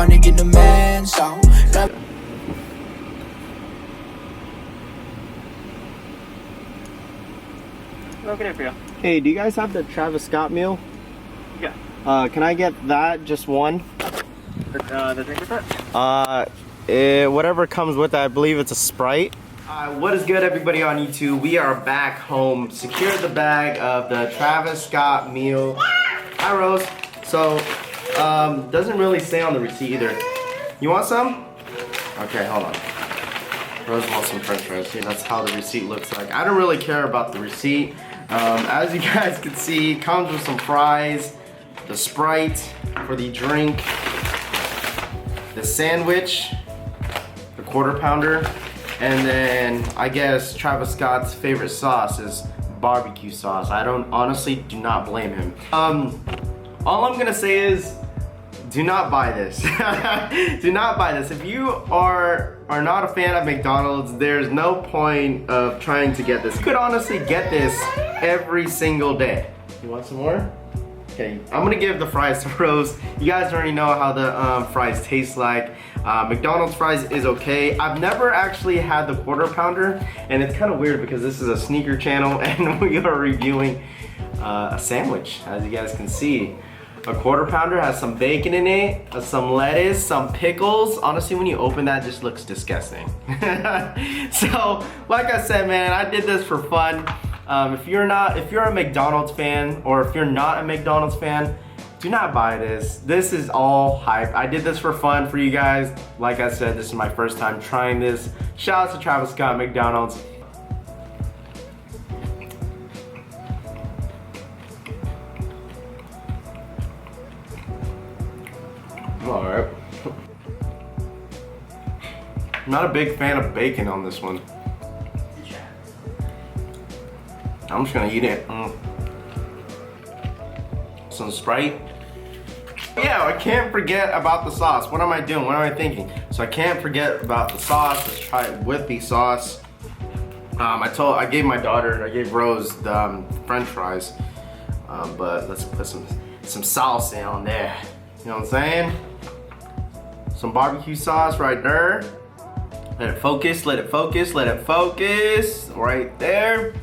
tryna get the man out. What can I do for you? Hey, do you guys have the Travis Scott meal? Yeah. Can I get that, just one? The drink with that? Whatever comes with that, I believe it's a Sprite. What is good, everybody on YouTube? We are back home. Secured the bag of the Travis Scott meal. Hi, Rose. So, doesn't really say on the receipt either. You want some? Okay, hold on. Rose wants some french fries. See, that's how the receipt looks like. I don't really care about the receipt. As you guys can see, it comes with some fries, the Sprite for the drink, the sandwich, the quarter pounder, and then I guess Travis Scott's favorite sauce is barbecue sauce. I honestly do not blame him. All I'm gonna say is, do not buy this. Do not buy this. If you are not a fan of McDonald's, there's no point of trying to get this. You could honestly get this every single day. You want some more? Okay, I'm gonna give the fries to Rose. You guys already know how the fries taste like. McDonald's fries is okay. I've never actually had the quarter pounder, and it's kind of weird because this is a sneaker channel and we are reviewing a sandwich, as you guys can see. A quarter pounder has some bacon in it, some lettuce, some pickles. Honestly, when you open that, it just looks disgusting. So, like I said, man, I did this for fun. If you're a McDonald's fan, or if you're not a McDonald's fan, do not buy this. This is all hype. I did this for fun for you guys. Like I said, this is my first time trying this. Shout out to Travis Scott, McDonald's. Alright. I'm not a big fan of bacon on this one. I'm just gonna eat it. Some Sprite. Yeah, I can't forget about the sauce. What am I doing? What am I thinking? So I can't forget about the sauce. Let's try it with the sauce. I gave Rose the French fries. But let's put some salsa on there. You know what I'm saying? Some barbecue sauce right there. Let it focus, let it focus, let it focus. Right there.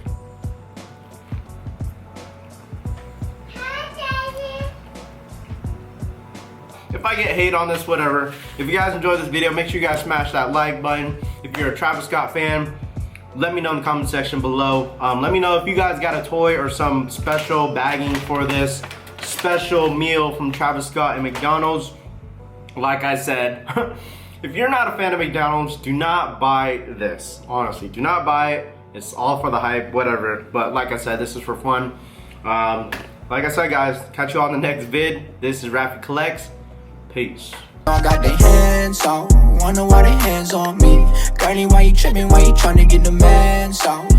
If I get hate on this, whatever. If you guys enjoyed this video, make sure you guys smash that like button. If you're a Travis Scott fan, let me know in the comment section below. Let me know if you guys got a toy or some special bagging for this special meal from Travis Scott and McDonald's. Like I said, if you're not a fan of McDonald's, do not buy this. Honestly, do not buy it. It's all for the hype, whatever. But like I said, this is for fun. Like I said, guys, catch you all in the next vid. This is Raffy Collects. Peace. I got their hands out, wonder why their hands on me. Girlie, why you tripping? Why you tryna get the man out?